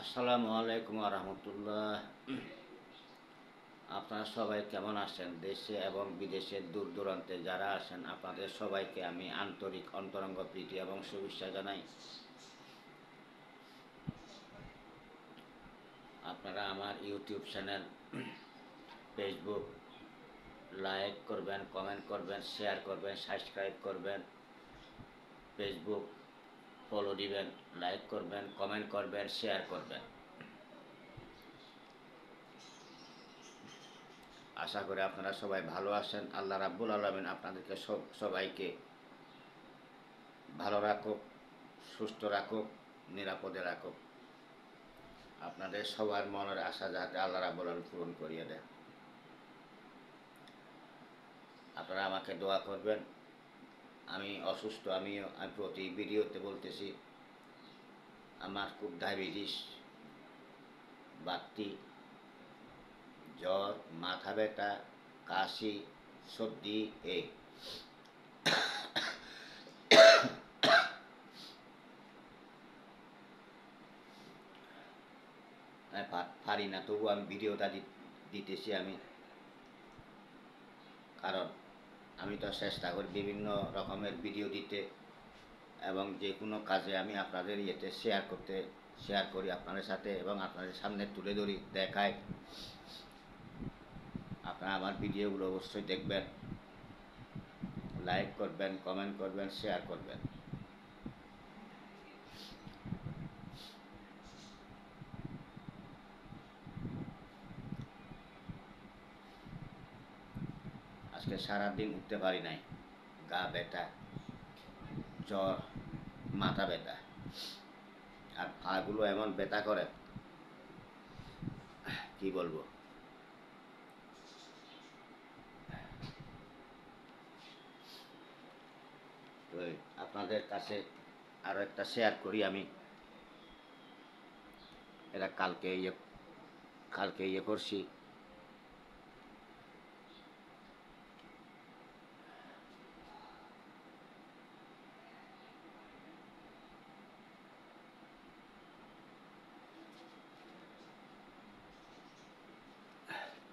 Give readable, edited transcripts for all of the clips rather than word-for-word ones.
আসসালামু আলাইকুম রহমতুল্লাহ। আপনারা সবাই কেমন আছেন? দেশে এবং বিদেশের দূর দূরান্তে যারা আছেন আপনাদের সবাইকে আমি আন্তরিক অন্তরঙ্গ প্রীতি এবং শুভেচ্ছা জানাই। আপনারা আমার ইউটিউব চ্যানেল, ফেসবুক লাইক করবেন, কমেন্ট করবেন, শেয়ার করবেন, সাবস্ক্রাইব করবেন, ফেসবুক ফলো দিবেন, লাইক করবেন, কমেন্ট করবেন, শেয়ার করবেন। আশা করি আপনারা সবাই ভালো আছেন। আল্লাহ রাব্বুল আলামিন আপনাদেরকে সবাইকে ভালো রাখুক, সুস্থ রাখুক, নিরাপদে রাখুক। আপনাদের সবার মনের আশা যাতে আল্লাহ রাব্বুল আলামিন পূরণ করিয়ে দেন। আপনারা আমাকে দোয়া করবেন। আমি অসুস্থ, আমি প্রতি ভিডিওতে বলতেছি আমার খুব ডায়াবেটিস, বাত্তি, জ্বর, মাথা ব্যথা, কাশি, সর্দি এই পারি না, তবু আমি ভিডিওটা দিতেছি আমি, কারণ আমি তো চেষ্টা করি বিভিন্ন রকমের ভিডিও দিতে এবং যে কোনো কাজে আমি আপনাদের শেয়ার করি আপনাদের সাথে এবং আপনাদের সামনে তুলে ধরি, দেখাই। আপনারা আমার ভিডিওগুলো অবশ্যই দেখবেন, লাইক করবেন, কমেন্ট করবেন, শেয়ার করবেন। আজকে সারাদিন উঠতে পারি নাই, গা ব্যথা, জ্বর, মাথা ব্যথা, আর পাগুলো এমন ব্যথা করে কি বলবো। তো আপনাদের কাছে আরও একটা শেয়ার করি আমি। এটা কালকে করছি।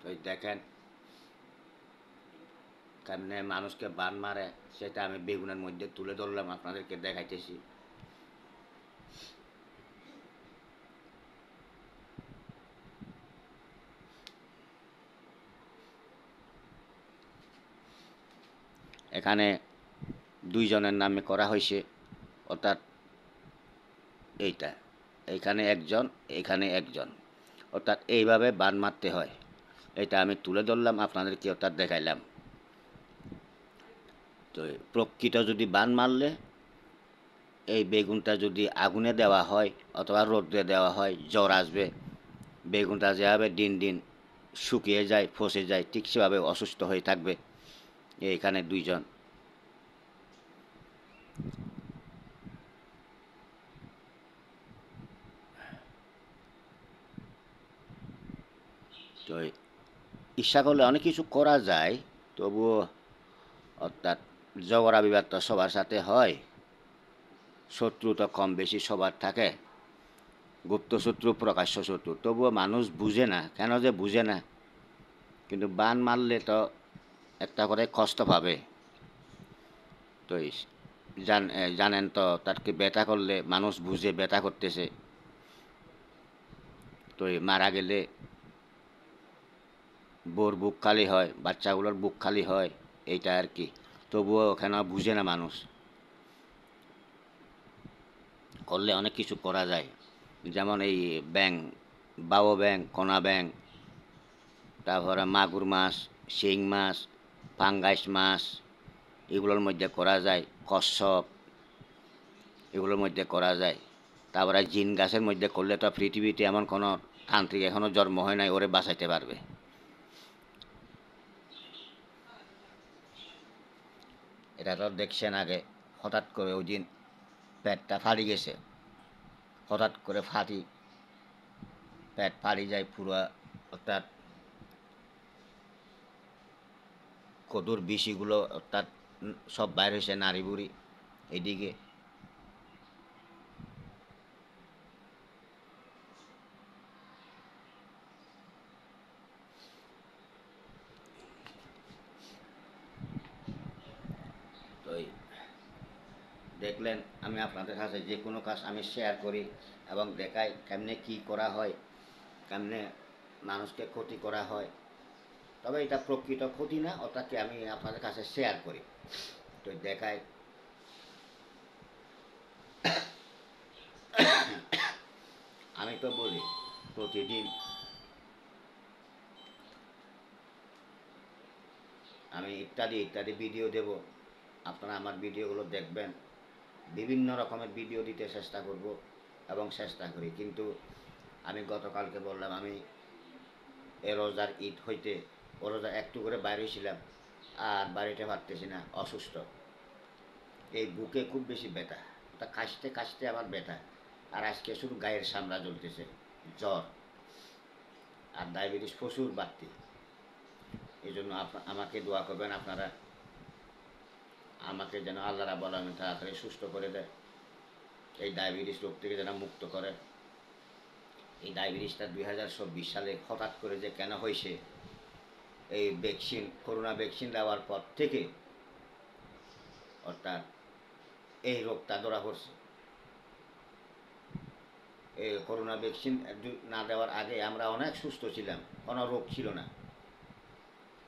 তো দেখেন কেমনে মানুষকে বান মারে, সেটা আমি বেগুনের মধ্যে তুলে ধরলাম, আপনাদেরকে দেখাইতেছি। এখানে দুইজনের নামে করা হয়েছে, অর্থাৎ এইটা, এইখানে একজন, এখানে একজন, অর্থাৎ এইভাবে বান মারতে হয়। এটা আমি তুলে ধরলাম আপনাদেরকে, অর্থাৎ দেখাইলাম। তো প্রকৃত যদি বান মারলে এই বেগুনটা যদি আগুনে দেওয়া হয় অথবা রোদ্রে দেওয়া হয়, জ্বর আসবে। বেগুনটা যেভাবে দিন দিন শুকিয়ে যায়, ফসে যায়, ঠিক সেভাবে অসুস্থ হয়ে থাকবে। এইখানে দুইজন। তো ইচ্ছা করলে অনেক কিছু করা যায়, তবুও অর্থাৎ ঝগড়া বিবাদ তো সবার সাথে হয়, শত্রু তো কম বেশি সবার থাকে, গুপ্ত শত্রু, প্রকাশ্য শত্রু, তবুও মানুষ বুঝে না, কেন যে বুঝে না। কিন্তু বান মারলে তো একটা করে কষ্ট পাবে। তো জানেন তো তাকে ব্যথা করলে মানুষ বুঝে ব্যথা করতেছে। তো মারা গেলে বোর বুক খালি হয়, বাচ্চাগুলোর বুক খালি হয়, এইটা আর কি। তবুও ওখানে বুঝে না মানুষ। করলে অনেক কিছু করা যায়, যেমন এই ব্যাং, বাও ব্যাং, কোনা ব্যাং, তারপরে মাগুর মাছ, শিং মাছ, পাঙ্গাস মাছ, এগুলোর মধ্যে করা যায়। কচ্ছপ, এগুলোর মধ্যে করা যায়। তারপরে জিন গাছের মধ্যে করলে তো পৃথিবীতে এমন কোনো তান্ত্রিক এখনও জন্ম হয় নাই ওরে বাঁচাইতে পারবে। এটা তো দেখছেন আগে, হঠাৎ করে ওই দিন পেটটা ফাটি গেছে, হঠাৎ করে পেট ফাটি যায় পুরা, অর্থাৎ কদুর বিষিগুলো অর্থাৎ সব বাইর হয়েছে, নাড়ি বুড়ি এদিকে। দেখলেন আমি আপনাদের কাছে যে কোনো কাজ আমি শেয়ার করি এবং দেখাই কেমনে কী করা হয়, কেমনে মানুষকে ক্ষতি করা হয়। তবে এটা প্রকৃত ক্ষতি না, ওটাকে আমি আপনাদের কাছে শেয়ার করি, তো দেখাই। আমি তো বলি প্রতিদিন আমি ইত্যাদি ইত্যাদি ভিডিও দেব, আপনারা আমার ভিডিওগুলো দেখবেন। বিভিন্ন রকমের ভিডিও দিতে চেষ্টা করব এবং চেষ্টা করি, কিন্তু আমি গতকালকে বললাম আমি এ রোজার ঈদ হইতে ও রোজা একটু করে বাইরে ছিলাম, আর বাড়িতে পারতেছি না, অসুস্থ। এই বুকে খুব বেশি ব্যথা, ওটা কাশতে কাশতে আমার ব্যথা। আর আজকে শুধু গায়ের সামলা জ্বলতেছে, জ্বর আর ডায়াবেটিস প্রচুর বাড়তি। এই জন্য আমাকে দোয়া করবেন আপনারা, আমাকে যেন আল্লাহ রাব্বুল আলামিন তাড়াতাড়ি সুস্থ করে দেয়, এই ডায়াবেটিস রোগ থেকে যেন মুক্ত করে। এই ডায়াবেটিসটা 2024 সালে হঠাৎ করে যে কেন হয়েছে, এই ভ্যাকসিন, করোনা ভ্যাকসিন দেওয়ার পর থেকে অর্থাৎ এই রোগটা ধরা পড়ছে। এই করোনা ভ্যাকসিন না দেওয়ার আগে আমরা অনেক সুস্থ ছিলাম, কোনো রোগ ছিল না।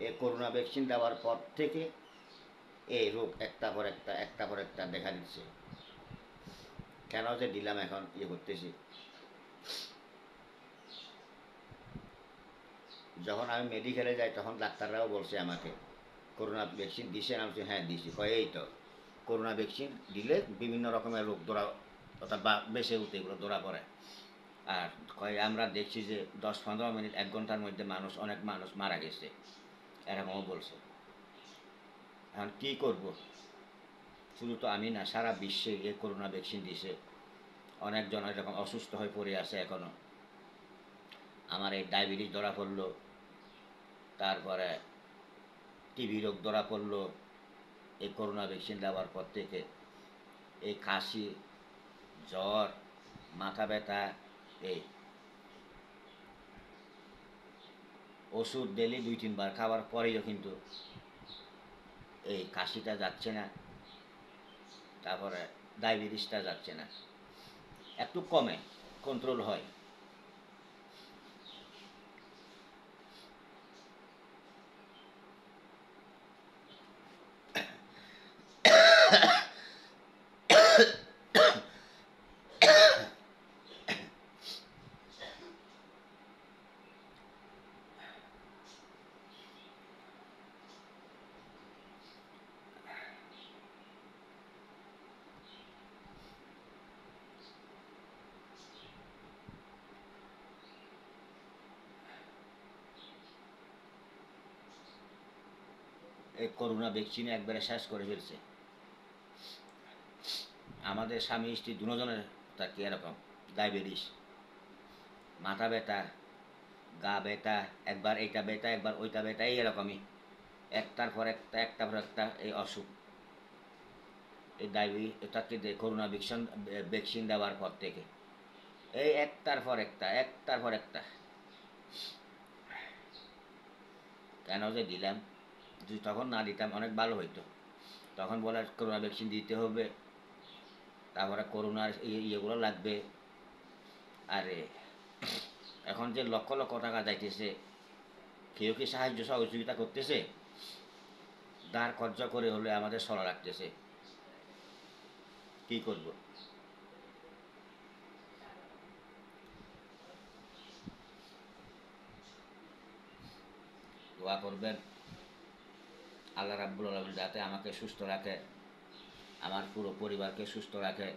এই করোনা ভ্যাকসিন দেওয়ার পর থেকে এই রোগ একটা পর একটা একটা পর একটা দেখা দিচ্ছে। কেন যে দিলাম এখন করতেছি। যখন আমি মেডিকেলে যাই তখন ডাক্তাররাও বলছে আমাকে, করোনা ভ্যাকসিন দিছেন? আমি হ্যাঁ দিছি। কয় এই তো করোনা ভ্যাকসিন দিলে বিভিন্ন রকমের রোগ ধরা অর্থাৎ বেঁচে উঠে এগুলো ধরা পড়ে। আর কয় আমরা দেখছি যে 10-15 মিনিট 1 ঘন্টার মধ্যে অনেক মানুষ মারা গেছে, এরকমও বলছে। এখন কী করব? শুধু তো আমি না, সারা বিশ্বে এই করোনা ভ্যাকসিন দিছে, অনেকজন এরকম অসুস্থ হয়ে পড়ে আছে এখনও। আমার এই ডায়াবেটিস ধরা পড়লো, তারপরে টিবি রোগ ধরা পড়লো এই করোনা ভ্যাকসিন দেওয়ার পর থেকে। এই কাশি, জ্বর, মাথা ব্যথা, এই ওষুধ ডেলি 2-3 বার খাওয়ার পরেও কিন্তু এই কাশিটা যাচ্ছে না, তারপরে ডায়াবেটিসটা যাচ্ছে না, একটু কমে, কন্ট্রোল হয়। এই করোনা ভ্যাকসিনে একবারে শেষ করে ফেলছে আমাদের স্বামী স্ত্রী দুজনের। তার কি এরকম ডায়াবেটিস, মাথা ব্যথা, গা ব্যথা, একবার এইটা ব্যথা একবার ওইটা ব্যথা, এই এরকমই একটার পর একটা একটার পর একটা এই অসুখ। এই ডায়াবেটিসটাকে করোনা ভ্যাকসিন দেওয়ার পর থেকে এই একটার পর একটা একটার পর একটা। কেন যে দিলাম? যদি তখন না দিতাম অনেক ভালো হইতো। তখন বলে করোনা ভ্যাকসিন দিতে হবে, তারপরে করোনার ইয়েগুলো লাগবে। আরে এখন যে লক্ষ লক্ষ টাকা যাইতেছে, কেউ কি সাহায্য সহযোগিতা করতেছে? ধার খরচ করে হলে আমাদের সরা রাখতেছে, কি করব? দোয়া করবেন আল্লাহ রাব্বুল আলামিন যাতে আমাকে সুস্থ রাখে, আমার পুরো পরিবারকে সুস্থ রাখে।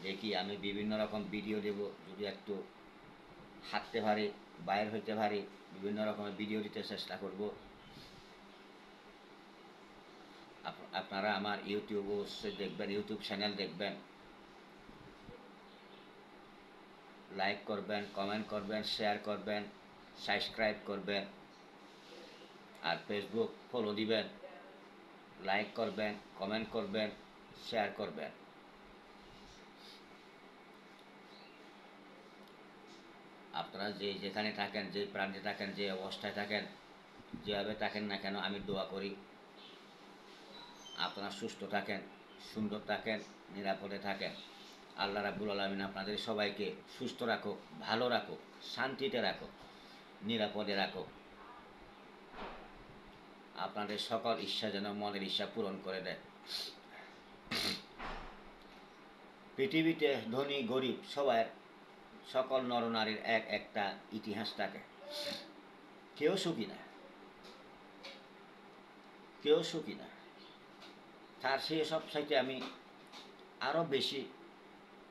দেখি আমি বিভিন্ন রকম ভিডিও দেব, যদি একটু হাঁটতে পারি, বাইর হইতে পারি, বিভিন্ন রকমের ভিডিও দিতে চেষ্টা করব। আপনারা আমার ইউটিউব অবশ্যই দেখবেন, ইউটিউব চ্যানেল দেখবেন, লাইক করবেন, কমেন্ট করবেন, শেয়ার করবেন, সাবস্ক্রাইব করবেন, আর ফেসবুক ফলো দিবেন, লাইক করবেন, কমেন্ট করবেন, শেয়ার করবেন। আপনারা যেখানে থাকেন, যে প্রান্তে থাকেন, যে অবস্থায় থাকেন, যেভাবে থাকেন না কেন আমি দোয়া করি আপনারা সুস্থ থাকেন, সুন্দর থাকেন, নিরাপদে থাকেন। আল্লাহ রাব্বুল আলামিন আপনাদের সবাইকে সুস্থ রাখুক, ভালো রাখুক, শান্তিতে রাখুক, নিরাপদে রাখুক। আপনাদের সকল ইচ্ছা যেন মনের ইচ্ছা পূরণ করে দেয়। পৃথিবীতে ধনী গরিব সবার, সকল নরনারীর এক একটা ইতিহাস থাকে। কেউ সুখী না, কেউ সুখী না। তার সেই সব চাইতে আমি আরও বেশি,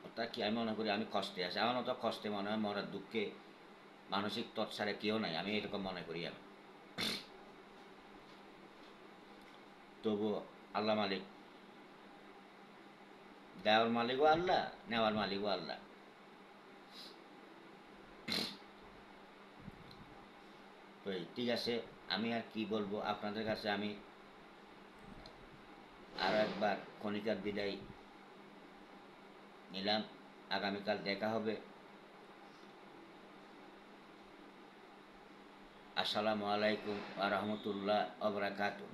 অর্থাৎ কি আমি মনে করি আমি কষ্টে আছি, আমার মতো কষ্টে মনে হয় মরার দুঃখে মানসিক তৎসারে কেউ নাই, আমি এরকম মনে করি। আমি তবু আল্লাহ মালিক, দেওয়ার মালিকও আল্লাহ, নেওয়ার মালিকও আল্লাহ। তো ঠিক আছে, আমি আর কি বলবো আপনাদের কাছে। আমি আরও একবার ক্ষণিকার বিদায় নিলাম। আগামীকাল দেখা হবে। আসসালামু আলাইকুম ওয়া রাহমাতুল্লাহ ওয়া বারাকাতুহু।